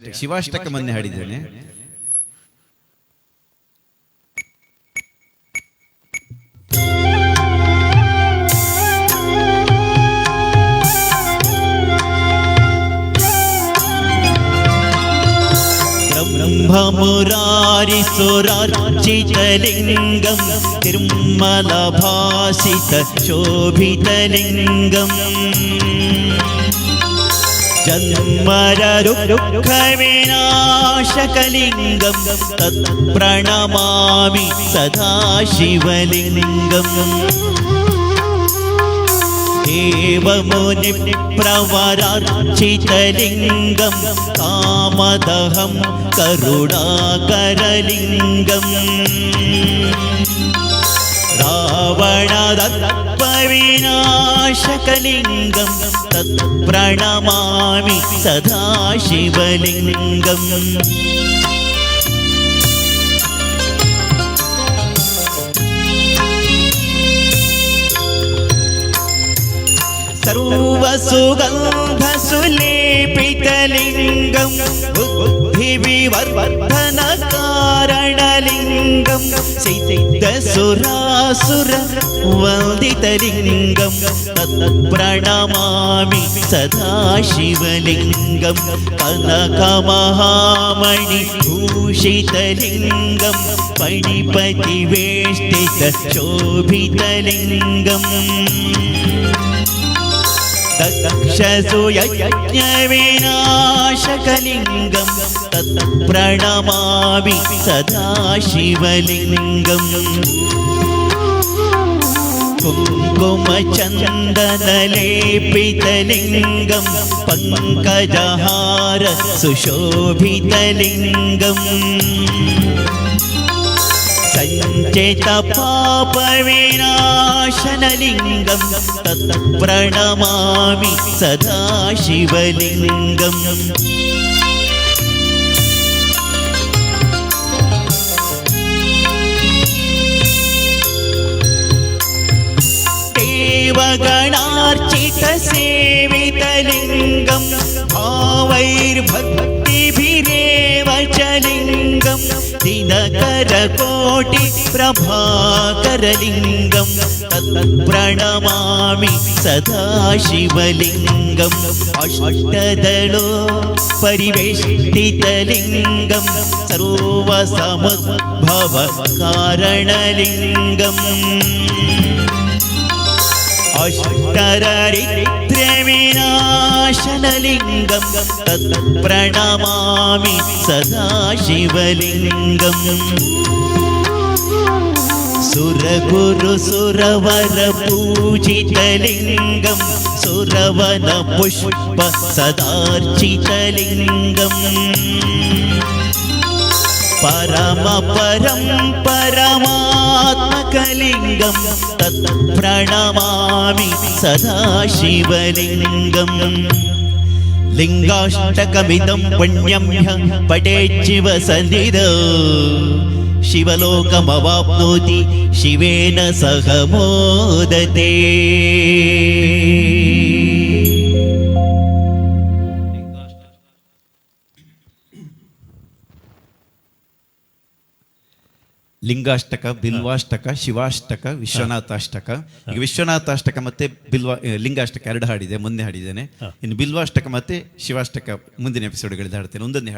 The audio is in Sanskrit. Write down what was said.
ಶಿವಾಷ್ಟಕ ಮೊನ್ನೆ ಹಾಡಿದ್ದೇನೆ. ಬ್ರಹ್ಮಮುರಾರಿ ಸುರಾರ್ಚಿತಲಿಂಗಂ ನಿರ್ಮಲಭಾಸಿತ ಶೋಭಿತಲಿಂಗಂ ಜನ್ಮರರುಕ್ಷವಿನಾಶಕಲಿಂಗಂ ತತ್ಪ್ರಣಮಾಮಿ ಸದಾ ಶಿವಲಿಂಗಂ ದೇವಮುನಿಪ್ರವರಾರ್ಚಿತಲಿಂಗಂ ಕಾಮದಹಂ ಕರುಣಾಕರಲಿಂಗಂ ರಾವಣದರ್ಪವಿನಾಶಕಲಿಂಗಂ ತತ್ಪ್ರಣಮಾಮಿ ಸದಾ ಶಿವಲಿಂಗಂ सर्वसुगन्धसुलेपितलिङ्गं बुद्धिविवर्धनकारणलिङ्गं सिद्धसुरासुरवन्दितलिङ्गं तत्प्रणमामि सदा शिवलिङ्गं कनकमहामणिभूषितलिङ्गं फणिपतिवेष्टितशोभितलिङ्गम् दक्षसुयज्ञविनाशकलिङ्गं तत्प्रणमामि सदा शिवलिङ्गम् कुङ्कुमचन्दनलेपितलिङ्गं पङ्कजहार सुशोभितलिङ्गम् सञ्चितपापविनाशनलिङ्गं तत्प्रणमामि सदा शिवलिङ्गम् देवगणार्चितसेवितलिङ्गं भावैर्भक्तिभिरेव च लिङ्गं दिनकरकोटिप्रभाकरलिङ्गं तत्प्रणमामि सदा शिवलिङ्गम् अष्टदलो परिवेष्टितलिङ्गं सर्वसमुद्भवकारणलिङ्गम् अष्टदरिद्र्यविनाशनलिङ्गं तत्प्रणमामि सदा शिवलिङ्गम् सुरगुरुसुरवरपूजितलिङ्गं सुरवनपुष्प सदार्चितलिङ्गम् परमात्मकलिङ्गं तत्प्रणमामि सदा शिवलिङ्गम् लिङ्गाष्टकमिदं पुण्यं पठेच्छिवसन्निधौ शिवलोकमवाप्नोति शिवेन सह मोदते। ಲಿಂಗಾಷ್ಟಕ, ಬಿಲ್ವಾಷ್ಟಕ, ಶಿವಾಷ್ಟಕ, ವಿಶ್ವನಾಥಾಷ್ಟಕ. ಈಗ ವಿಶ್ವನಾಥಾಷ್ಟಕ ಮತ್ತೆ ಲಿಂಗಾಷ್ಟಕ ಎರಡು ಹಾಡಿದೆ, ಮೊನ್ನೆ ಹಾಡಿದ್ದೇನೆ. ಇನ್ನು ಬಿಲ್ವಾಷ್ಟಕ ಮತ್ತೆ ಶಿವಾಷ್ಟಕ ಮುಂದಿನ ಎಪಿಸೋಡ್ಗಳಲ್ಲಿ ಹಾಡ್ತೇನೆ. ಒಂದೊಂದೇ